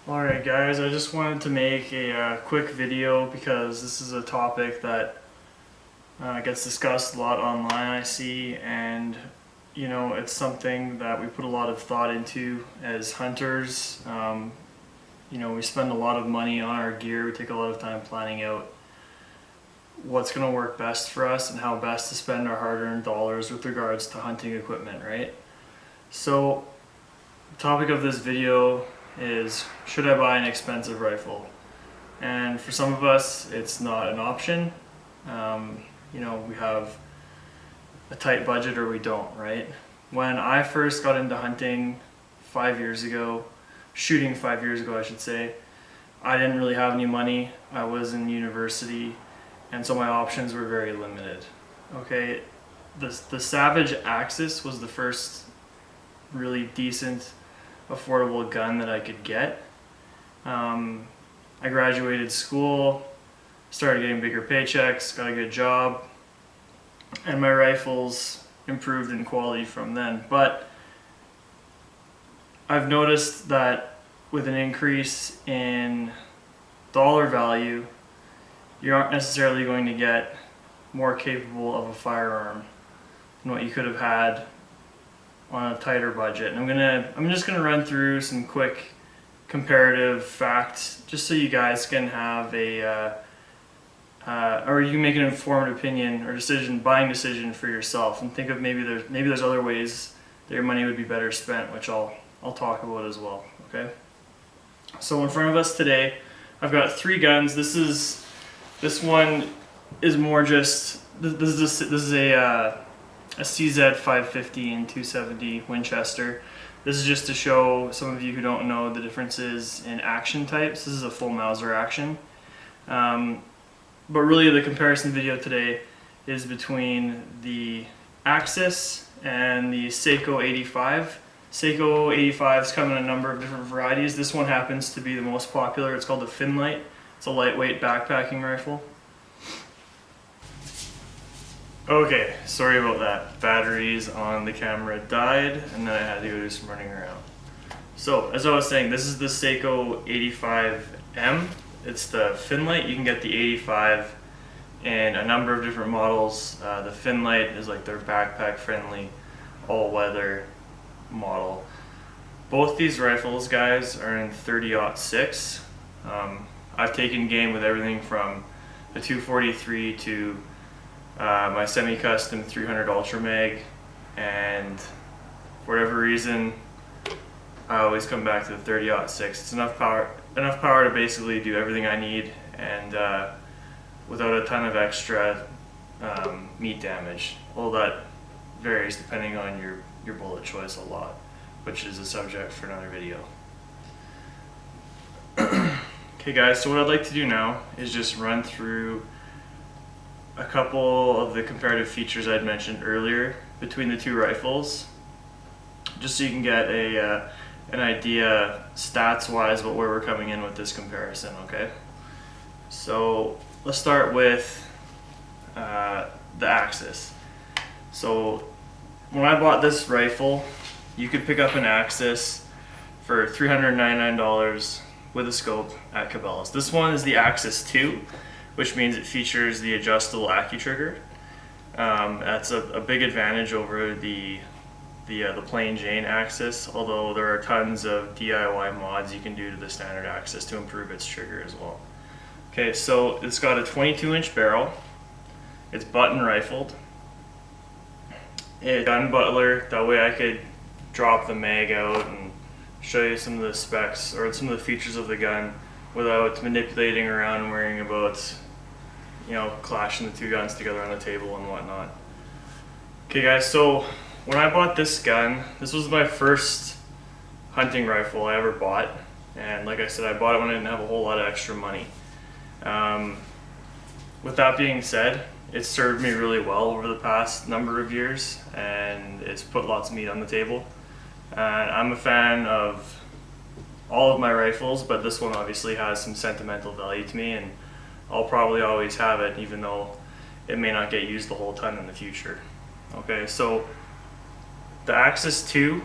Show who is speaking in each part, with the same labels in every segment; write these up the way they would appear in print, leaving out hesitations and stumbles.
Speaker 1: Alright guys, I just wanted to make a quick video because this is a topic that gets discussed a lot online, I see, and it's something that we put a lot of thought into as hunters. We spend a lot of money on our gear. We take a lot of time planning out what's going to work best for us and how best to spend our hard-earned dollars with regards to hunting equipment, right? So the topic of this video is, should I buy an expensive rifle? And for some of us, it's not an option. We have a tight budget or we don't, right? When I first got into hunting 5 years ago, shooting 5 years ago I should say, I didn't really have any money. I was in university, and so my options were very limited. Okay, the Savage Axis was the first really decent affordable gun that I could get. I graduated school, started getting bigger paychecks, got a good job, and my rifles improved in quality from then. But I've noticed that with an increase in dollar value, you aren't necessarily going to get more capable of a firearm than what you could have had on a tighter budget. And I'm just gonna run through some quick comparative facts just so you guys can have or you can make an informed opinion or buying decision for yourself, and think of maybe there's other ways that your money would be better spent, which I'll talk about as well. Okay, so in front of us today I've got three guns. This one is more just this is a CZ 550 and 270 Winchester. This is just to show some of you who don't know the differences in action types. This is a full Mauser action. But really the comparison video today is between the Axis and the Sako 85. Sako 85s come in a number of different varieties. This one happens to be the most popular. It's called the Finlight. It's a lightweight backpacking rifle. Okay, sorry about that. Batteries on the camera died, and then I had to go do some running around. So, as I was saying, this is the Sako 85M. It's the Finlight. You can get the 85 in a number of different models. The Finlight is like their backpack-friendly, all-weather model. Both these rifles, guys, are in 30-06. I've taken game with everything from the 243 to my semi-custom 300 Ultra Mag, and for whatever reason I always come back to the 30-06. It's enough power to basically do everything I need, and without a ton of extra meat damage. Well, that varies depending on your bullet choice a lot, which is a subject for another video. Okay guys, so what I'd like to do now is just run through a couple of the comparative features I'd mentioned earlier between the two rifles, just so you can get an idea stats wise about where we're coming in with this comparison. Okay, so let's start with the Axis. So when I bought this rifle, you could pick up an Axis for $399 with a scope at Cabela's. This one is the Axis 2, which means it features the adjustable AccuTrigger. That's a big advantage over the plain Jane Axis, although there are tons of DIY mods you can do to the standard Axis to improve its trigger as well. Okay, so it's got a 22-inch barrel. It's button rifled. It's gun butler, that way I could drop the mag out and show you some of the specs or some of the features of the gun without manipulating around and worrying about clashing the two guns together on the table and whatnot. Okay guys, so when I bought this gun, this was my first hunting rifle I ever bought, and like I said, I bought it when I didn't have a whole lot of extra money. With that being said, it's served me really well over the past number of years, and it's put lots of meat on the table. And I'm a fan of all of my rifles, but this one obviously has some sentimental value to me, and I'll probably always have it, even though it may not get used the whole ton in the future. Okay, so the Axis 2,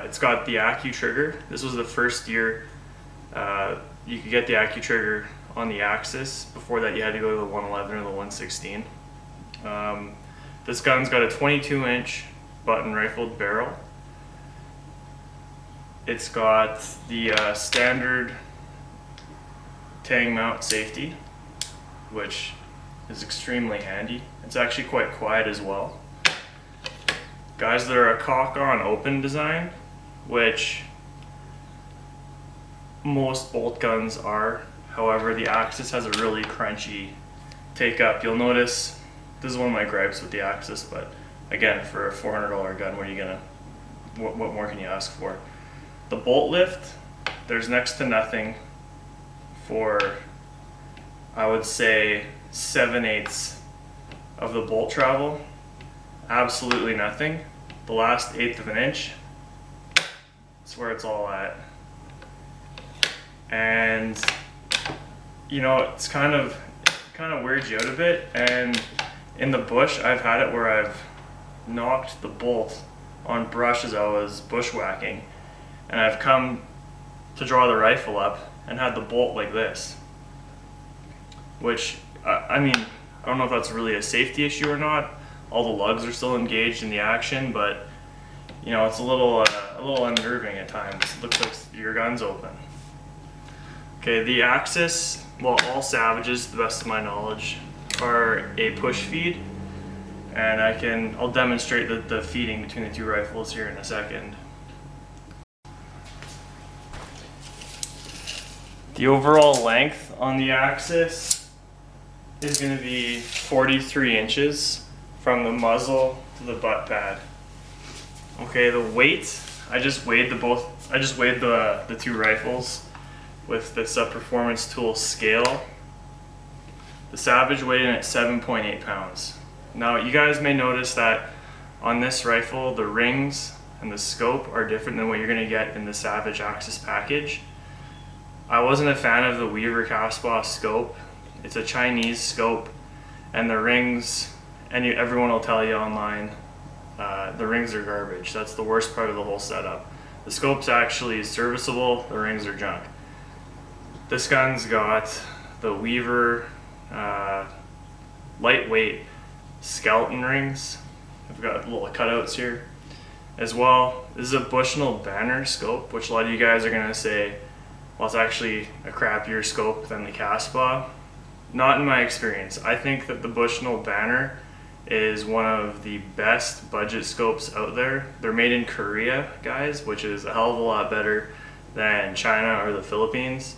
Speaker 1: it's got the AccuTrigger. This was the first year You could get the AccuTrigger on the axis. Before that you had to go to the 111 or the 116. This gun's got a 22-inch button rifled barrel. It's got the standard tang mount safety, which is extremely handy. It's actually quite quiet as well. Guys, they're a cock-on open design, which most bolt guns are. However, the Axis has a really crunchy take-up. You'll notice, this is one of my gripes with the Axis, but again, for a $400 gun, what more can you ask for? The bolt lift, there's next to nothing for, I would say, 7/8 of the bolt travel. Absolutely nothing. The last 1/8 of an inch, that's where it's all at. And you know, it's kind of weirds you out a bit. And in the bush, I've had it where I've knocked the bolt on brush as I was bushwhacking, and I've come to draw the rifle up and had the bolt like this, which I mean, I don't know if that's really a safety issue or not. All the lugs are still engaged in the action, but you know, it's a little unnerving at times. It looks like your gun's open. Okay, the Axis, well, all Savages, to the best of my knowledge, are a push feed, and I'll demonstrate the feeding between the two rifles here in a second. The overall length on the Axis is going to be 43 inches from the muzzle to the butt pad. Okay, the weight, I just weighed the two rifles with this Performance Tool scale. The Savage weighed in at 7.8 pounds. Now you guys may notice that on this rifle the rings and the scope are different than what you're going to get in the Savage Axis package. I wasn't a fan of the Weaver Casbah scope. It's a Chinese scope, and the rings, and everyone will tell you online, the rings are garbage. That's the worst part of the whole setup. The scope's actually serviceable, the rings are junk. This gun's got the Weaver lightweight skeleton rings. I've got little cutouts here as well. This is a Bushnell Banner scope, which a lot of you guys are gonna say, well, it's actually a crappier scope than the Casbah. Not in my experience. I think that the Bushnell Banner is one of the best budget scopes out there. They're made in Korea, guys, which is a hell of a lot better than China or the Philippines.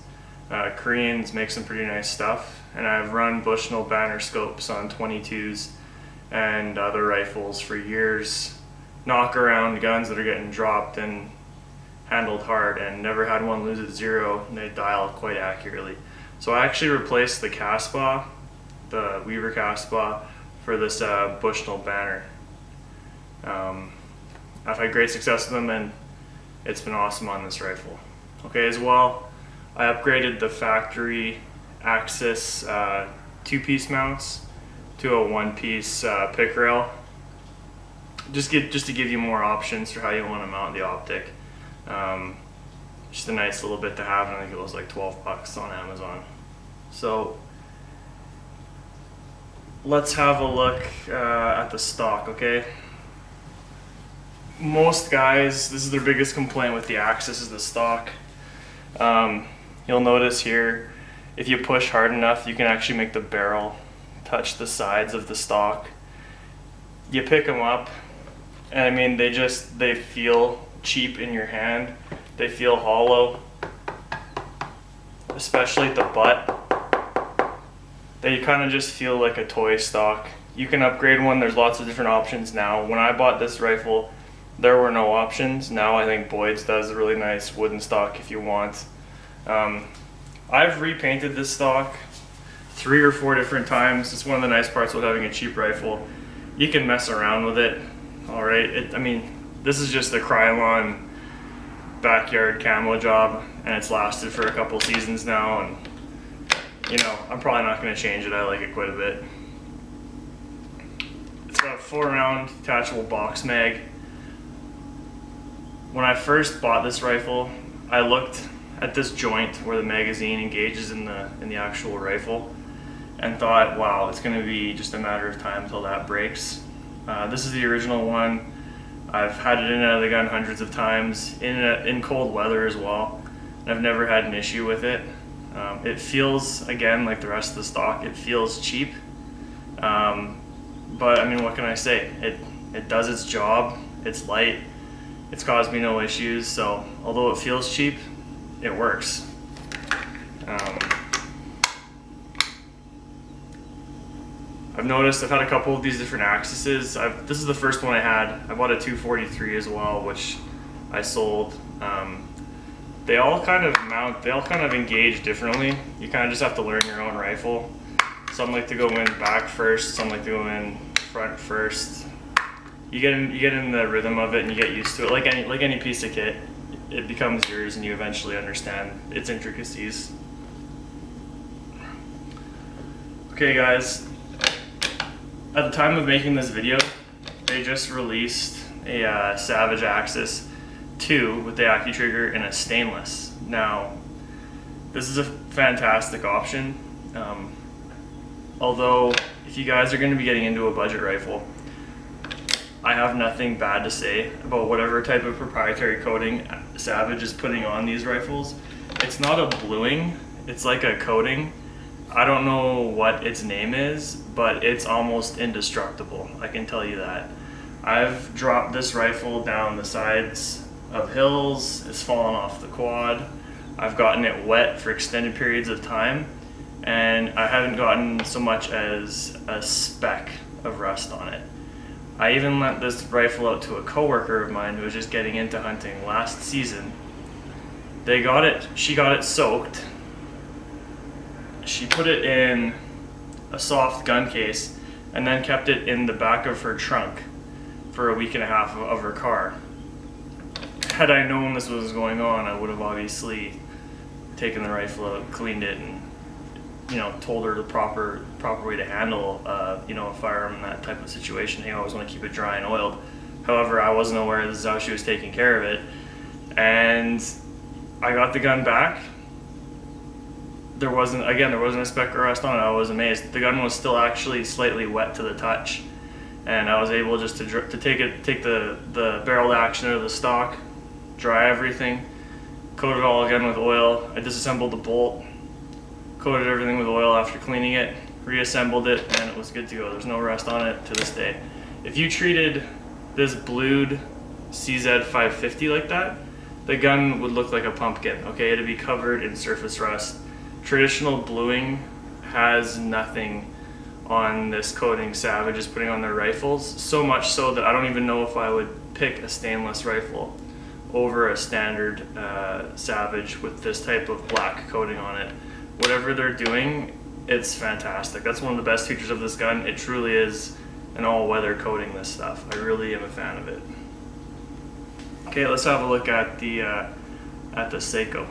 Speaker 1: Koreans make some pretty nice stuff, and I've run Bushnell Banner scopes on 22s and other rifles for years. Knock around guns that are getting dropped and handled hard, and never had one lose at 0, and they dial quite accurately. So I actually replaced the Casbah, the Weaver Casbah, for this Bushnell Banner. I've had great success with them, and it's been awesome on this rifle. Okay, as well, I upgraded the factory Axis 2-piece mounts to a 1-piece pick rail, just to give you more options for how you want to mount the optic. Just a nice little bit to have, and I think it was like 12 bucks on Amazon. So let's have a look at the stock, okay? Most guys, this is their biggest complaint with the Axis, is the stock. You'll notice here, if you push hard enough, you can actually make the barrel touch the sides of the stock. You pick them up, and I mean, they feel cheap in your hand. They feel hollow, especially at the butt. They kind of just feel like a toy stock. You can upgrade one, there's lots of different options now. When I bought this rifle, there were no options. Now I think Boyd's does a really nice wooden stock if you want. I've repainted this stock 3 or 4 different times. It's one of the nice parts about having a cheap rifle. You can mess around with it, all right? I mean, this is just a Krylon backyard camo job, and it's lasted for a couple seasons now, and you know, I'm probably not going to change it. I like it quite a bit. It's got a 4-round detachable box mag. When I first bought this rifle, I looked at this joint where the magazine engages in the actual rifle, and thought, wow, it's going to be just a matter of time until that breaks. This is the original one. I've had it in and out of the gun hundreds of times, in cold weather as well, and I've never had an issue with it. It feels, again, like the rest of the stock, it feels cheap. But I mean, what can I say? It does its job, it's light, it's caused me no issues, so although it feels cheap, it works. I've noticed I've had a couple of these different axes. This is the first one I had. I bought a 243 as well, which I sold. They all kind of mount, they all kind of engage differently. You kind of just have to learn your own rifle. Some like to go in back first, some like to go in front first. You get in the rhythm of it and you get used to it. Like any piece of kit, it becomes yours and you eventually understand its intricacies. Okay guys, at the time of making this video, they just released a Savage Axis 2 with the AccuTrigger in a stainless. Now, this is a fantastic option. Although, if you guys are going to be getting into a budget rifle, I have nothing bad to say about whatever type of proprietary coating Savage is putting on these rifles. It's not a bluing, it's like a coating. I don't know what its name is, but it's almost indestructible, I can tell you that. I've dropped this rifle down the sides of hills, it's fallen off the quad, I've gotten it wet for extended periods of time, and I haven't gotten so much as a speck of rust on it. I even lent this rifle out to a coworker of mine who was just getting into hunting last season. She got it soaked. She put it in a soft gun case and then kept it in the back of her trunk for a week and a half of her car. Had I known this was going on, I would have obviously taken the rifle out, cleaned it, and told her the proper way to handle a firearm in that type of situation. You always want to keep it dry and oiled. However, I wasn't aware this is how she was taking care of it, and I got the gun back. There wasn't a speck of rust on it. I was amazed. The gun was still actually slightly wet to the touch, and I was able just to take the barreled action out of the stock, dry everything, coat it all again with oil. I disassembled the bolt, coated everything with oil after cleaning it, reassembled it, and it was good to go. There's no rust on it to this day. If you treated this blued CZ 550 like that, the gun would look like a pumpkin. Okay, it'd be covered in surface rust. Traditional bluing has nothing on this coating Savage is putting on their rifles, so much so that I don't even know if I would pick a stainless rifle over a standard Savage with this type of black coating on it. Whatever they're doing, it's fantastic. That's one of the best features of this gun. It truly is an all-weather coating, this stuff. I really am a fan of it. Okay, let's have a look at the Sako.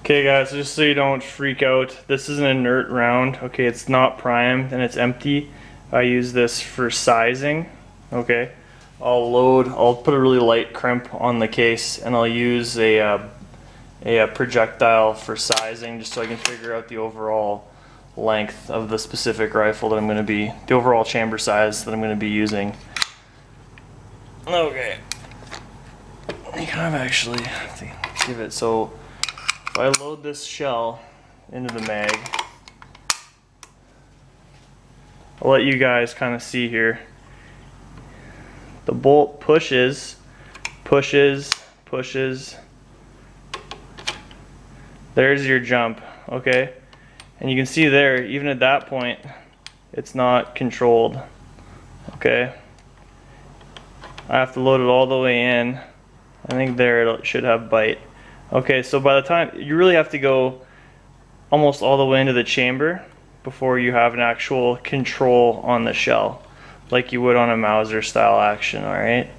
Speaker 1: Okay guys, just so you don't freak out, this is an inert round. Okay, it's not primed and it's empty. I use this for sizing. Okay, I'll put a really light crimp on the case, and I'll use a projectile for sizing, just so I can figure out the overall length of the specific rifle that I'm going to be, the overall chamber size that I'm going to be using. Okay, you kind of actually have to give it, so if I load this shell into the mag, I'll let you guys kind of see here. The bolt pushes, pushes, pushes. There's your jump, okay? And you can see there, even at that point, it's not controlled, okay? I have to load it all the way in. I think there it should have bite. Okay, so by the time, you really have to go almost all the way into the chamber before you have an actual control on the shell, like you would on a Mauser style action, alright?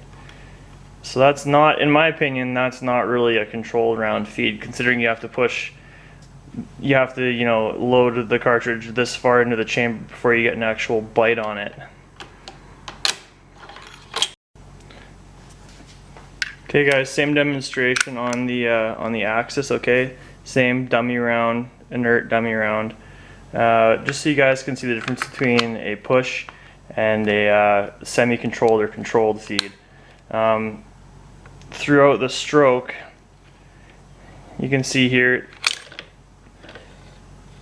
Speaker 1: So that's not, in my opinion, that's not really a controlled round feed, considering you have to push, you have to, load the cartridge this far into the chamber before you get an actual bite on it. Okay guys, same demonstration on the axis, okay? Same dummy round, inert dummy round. Just so you guys can see the difference between a push and a semi-controlled or controlled feed. Throughout the stroke, you can see here,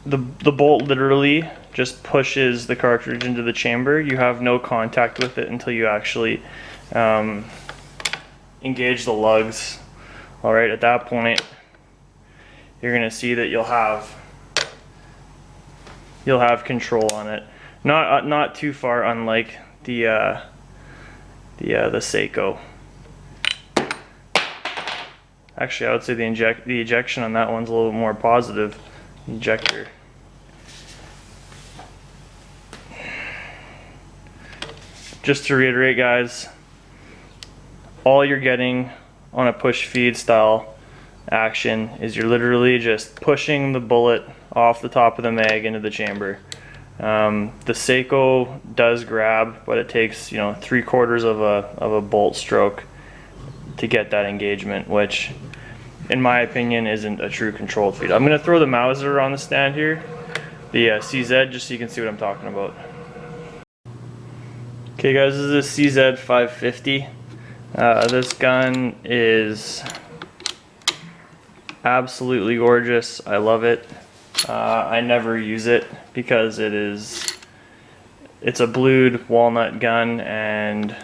Speaker 1: the bolt literally just pushes the cartridge into the chamber. You have no contact with it until you actually engage the lugs. Alright, at that point you're gonna see that you'll have control on it. Not too far unlike the Sako. Actually, I would say the ejection on that one's a little bit more positive. Ejector. Just to reiterate, guys, all you're getting on a push feed style action is you're literally just pushing the bullet off the top of the mag into the chamber. The Sako does grab, but it takes, you know, 3/4 of a bolt stroke to get that engagement, which in my opinion isn't a true controlled feed. I'm going to throw the Mauser on the stand here, the CZ, just so you can see what I'm talking about. Okay guys, this is a CZ 550. This gun is absolutely gorgeous. I love it. I never use it because it's a blued walnut gun, and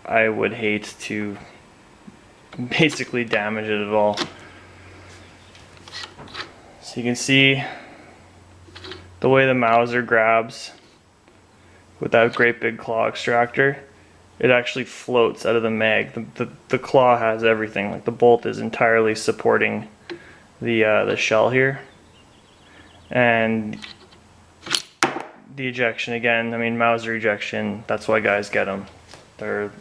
Speaker 1: I would hate to basically damage it at all. So you can see the way the Mauser grabs with that great big claw extractor. It actually floats out of the mag. The claw has everything. Like, the bolt is entirely supporting the shell here, and the ejection again. I mean, Mauser ejection. That's why guys get them. They're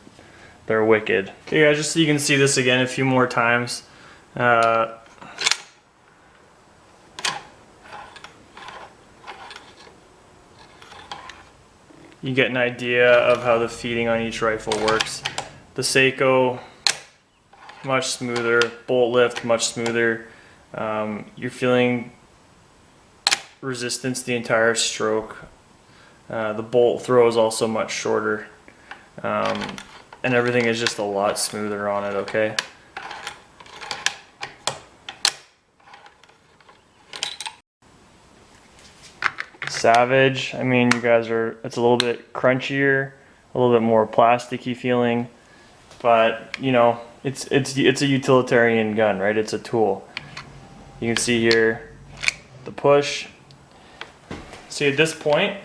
Speaker 1: wicked. Okay, guys, just so you can see this again a few more times. You get an idea of how the feeding on each rifle works. The Sako, much smoother. Bolt lift, much smoother. You're feeling resistance the entire stroke. The bolt throw is also much shorter. And everything is just a lot smoother on it, okay? Savage, I mean, you guys it's a little bit crunchier, a little bit more plasticky feeling, but you know, it's a utilitarian gun, right? It's a tool. You can see here the push. See, at this point,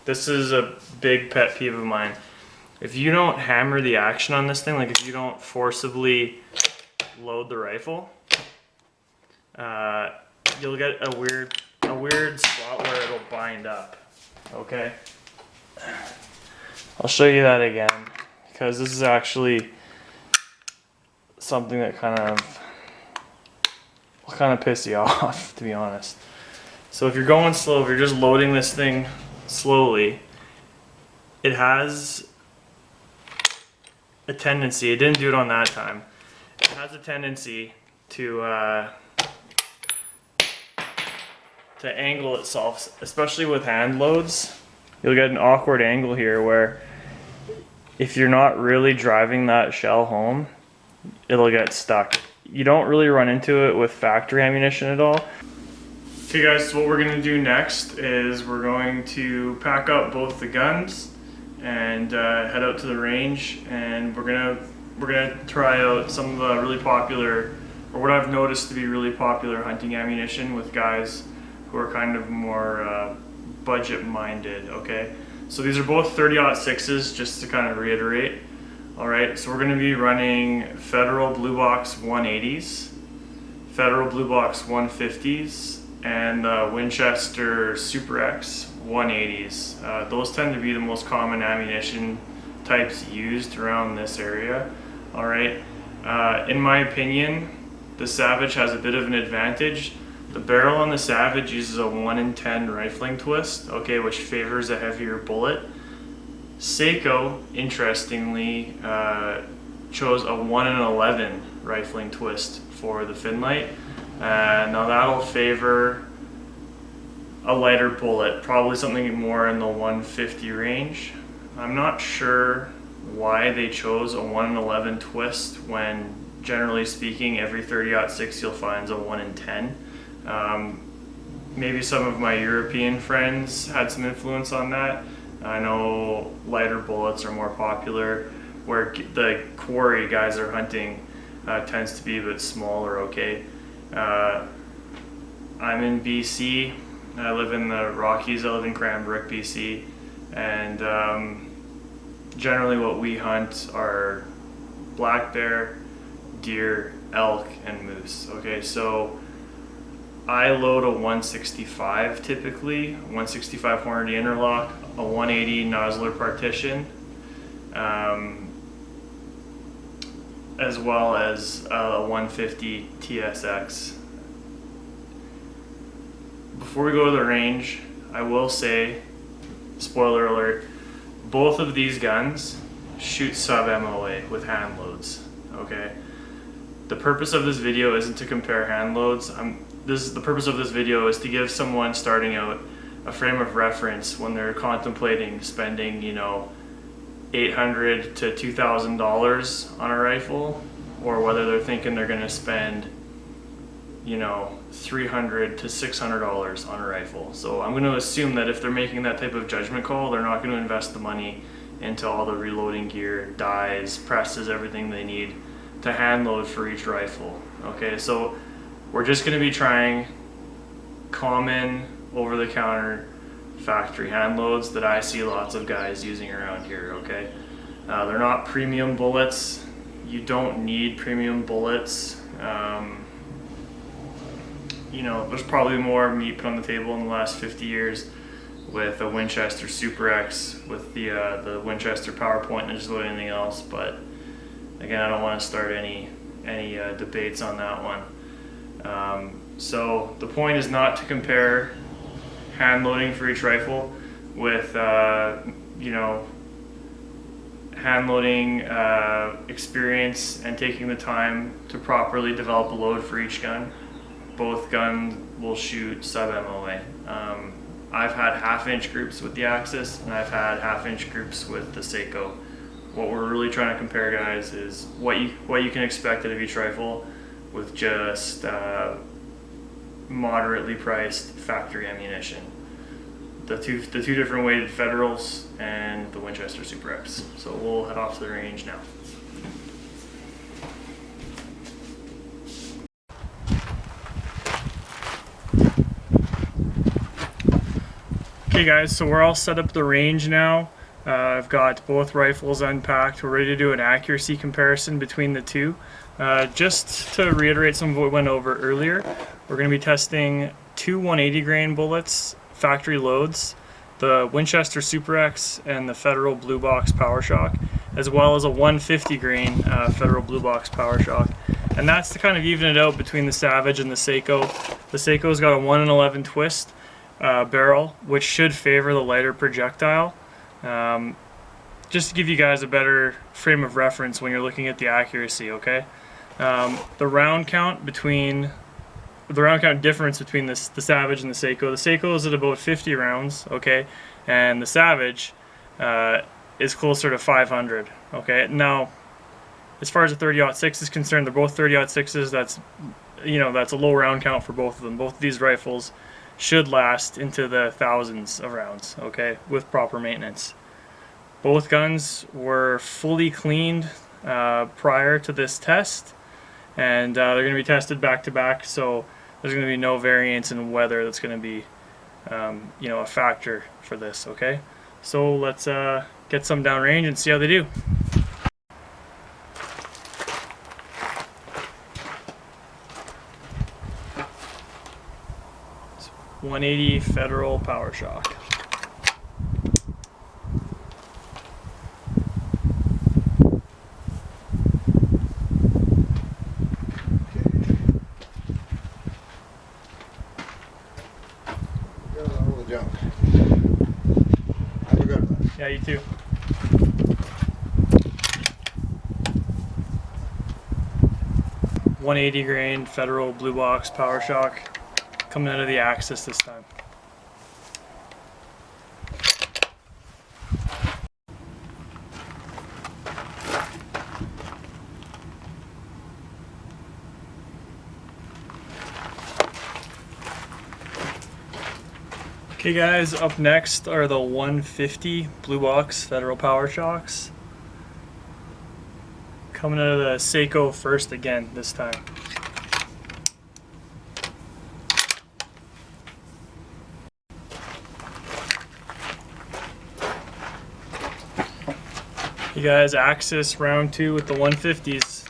Speaker 1: this is a big pet peeve of mine. If you don't hammer the action on this thing, like if you don't forcibly load the rifle, you'll get a weird spot where it'll bind up, okay? I'll show you that again, because this is actually something that will kind of piss you off, to be honest. So if you're going slow, if you're just loading this thing slowly, it has a tendency, it didn't do it on that time, it has a tendency to angle itself, especially with hand loads. You'll get an awkward angle here where if you're not really driving that shell home, it'll get stuck. You don't really run into it with factory ammunition at all. Okay guys, so what we're going to do next is we're going to pack up both the guns and head out to the range, and we're gonna try out some of the really popular, or what I've noticed to be really popular hunting ammunition with guys who are kind of more budget minded, okay? So these are both 30-06s, just to kind of reiterate. Alright, so we're going to be running Federal Blue Box 180s, Federal Blue Box 150s, and Winchester Super X 180s. Those tend to be the most common ammunition types used around this area. Alright, in my opinion, the Savage has a bit of an advantage. The barrel on the Savage uses a 1 in 10 rifling twist, okay, which favors a heavier bullet. Sako, interestingly, chose a 1 in 11 rifling twist for the fin light. Now that'll favor a lighter bullet, probably something more in the 150 range. I'm not sure why they chose a 1 in 11 twist when, generally speaking, every 30-06 you'll find a 1 in 10. Maybe some of my European friends had some influence on that. I know lighter bullets are more popular, where the quarry guys are hunting tends to be a bit smaller, okay? I'm in BC. I live in the Rockies. I live in Cranbrook, BC, and generally what we hunt are black bear, deer, elk, and moose. Okay, so I load a 165 typically, 165 Hornady interlock, a 180 Nosler partition, as well as a 150 TSX. Before we go to the range, I will say, spoiler alert, both of these guns shoot sub MOA with hand loads, okay? The purpose of this video isn't to compare hand loads. The purpose of this video is to give someone starting out a frame of reference when they're contemplating spending, you know, $800 to $2,000 on a rifle, or whether they're thinking they're gonna spend, you know, $300 to $600 on a rifle. So I'm going to assume that if they're making that type of judgment call, they're not going to invest the money into all the reloading gear, dies, presses, everything they need to hand load for each rifle. Okay, so we're just going to be trying common over-the-counter factory hand loads that I see lots of guys using around here, okay? They're not premium bullets. You don't need premium bullets. You know, there's probably more meat put on the table in the last 50 years with a Winchester Super X, with the Winchester PowerPoint, and just about anything else. But again, I don't want to start any debates on that one. So the point is not to compare hand loading for each rifle with you know, hand loading experience and taking the time to properly develop a load for each gun. Both guns will shoot sub MOA. I've had half-inch groups with the Axis, and I've had half-inch groups with the Sako. What we're really trying to compare, guys, is what you can expect out of each rifle with just moderately priced factory ammunition. The two different weighted Federals and the Winchester Super X. So we'll head off to the range now. Okay guys, so we're all set up at the range now. I've got both rifles unpacked. We're ready to do an accuracy comparison between the two. Just to reiterate some of what we went over earlier, we're going to be testing two 180 grain bullets, factory loads, the Winchester Super X and the Federal Blue Box PowerShock, as well as a 150 grain Federal Blue Box PowerShock. And that's to kind of even it out between the Savage and the Sako. The Sako's got a 1 in 11 twist barrel, which should favor the lighter projectile. Just to give you guys a better frame of reference when you're looking at the accuracy, okay? The round count difference between the Savage and the Sako is at about 50 rounds, okay? And the Savage is closer to 500, okay? Now, as far as the 30-06 is concerned, they're both 30-06s. That's a low round count for both of them. Both of these rifles should last into the thousands of rounds, okay, with proper maintenance. Both guns were fully cleaned prior to this test, and they're going to be tested back to back, so there's going to be no variance in weather that's going to be a factor for this, okay? So let's get some downrange and see how they do. 180 Federal PowerShock. Yeah, you too. 180 grain Federal Blue Box Power Shock coming out of the Axis this time. Okay guys, up next are the 150 Blue Box Federal Power Shocks. Coming out of the Sako first again this time. You guys, Axis round 2 with the 150s.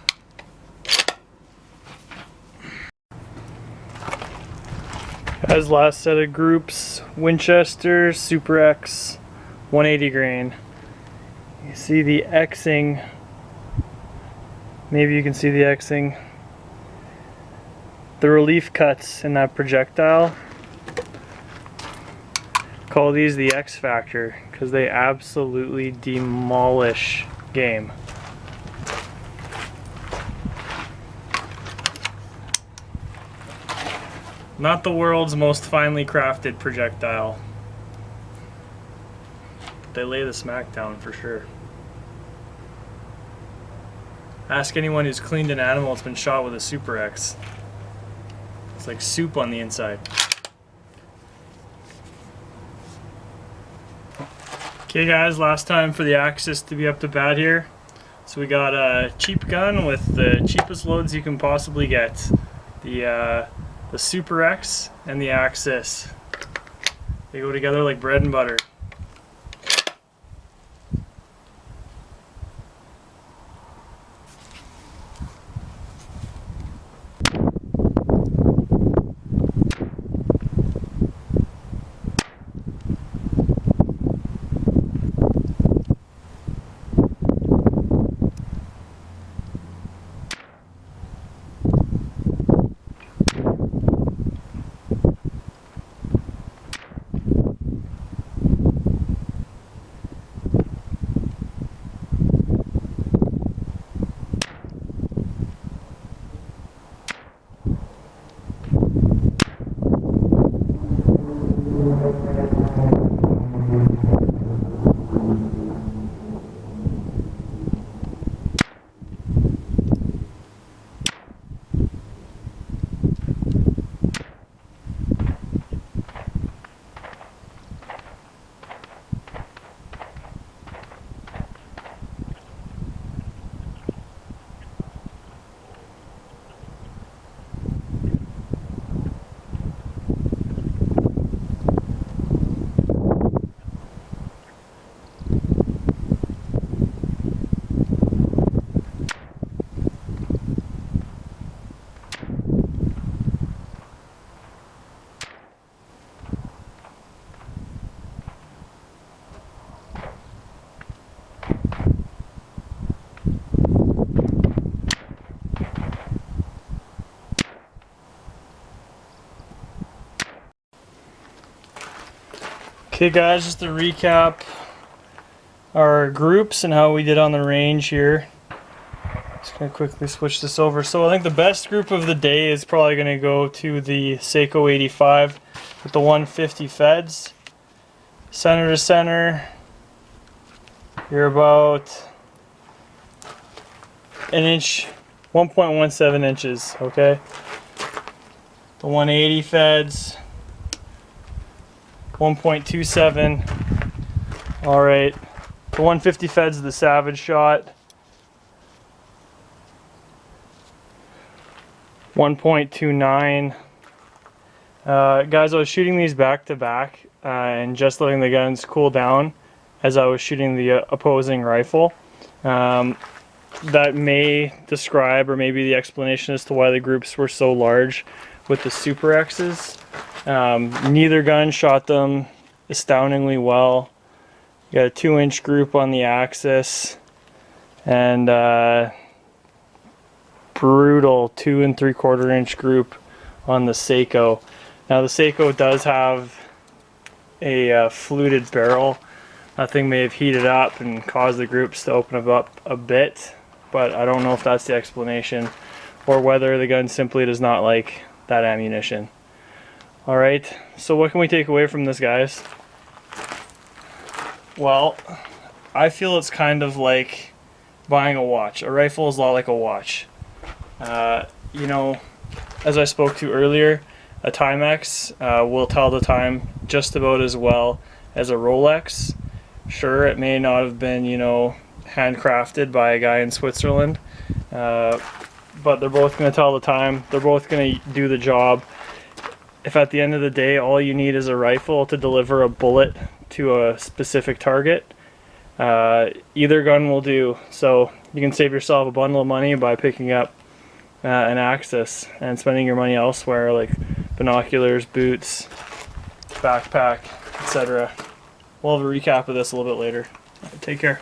Speaker 1: Guys, last set of groups, Winchester, Super X, 180 grain. You see the Xing, maybe you can see the Xing. The relief cuts in that projectile, call these the X Factor because they absolutely demolish game. Not the world's most finely crafted projectile. They lay the smackdown for sure. Ask anyone who's cleaned an animal that's been shot with a Super X. It's like soup on the inside. Okay guys, last time for the Axis to be up to bat here. So we got a cheap gun with the cheapest loads you can possibly get. The Super X and the Axis. They go together like bread and butter. Okay guys, just to recap our groups and how we did on the range here. Just gonna quickly switch this over. So I think the best group of the day is probably gonna go to the Sako 85 with the 150 feds. Center to center, you're about an inch, 1.17 inches, okay? The 180 feds, 1.27. Alright, the 150 feds, the Savage shot, 1.29. Guys, I was shooting these back to back and just letting the guns cool down as I was shooting the opposing rifle. That may describe, or maybe the explanation as to why the groups were so large with the Super X's. Neither gun shot them astoundingly well. You got a 2-inch group on the Axis and brutal 2 3/4 inch group on the Sako. Now the Sako does have a fluted barrel. That thing may have heated up and caused the groups to open up a bit, but I don't know if that's the explanation or whether the gun simply does not like that ammunition. Alright, so what can we take away from this, guys? Well, I feel it's kind of like buying a watch. A rifle is a lot like a watch. You know, as I spoke to earlier, a Timex will tell the time just about as well as a Rolex. Sure, it may not have been, you know, handcrafted by a guy in Switzerland, but they're both going to tell the time. They're both going to do the job. If at the end of the day all you need is a rifle to deliver a bullet to a specific target, either gun will do. So you can save yourself a bundle of money by picking up an Axis and spending your money elsewhere, like binoculars, boots, backpack, etc. We'll have a recap of this a little bit later. Take care.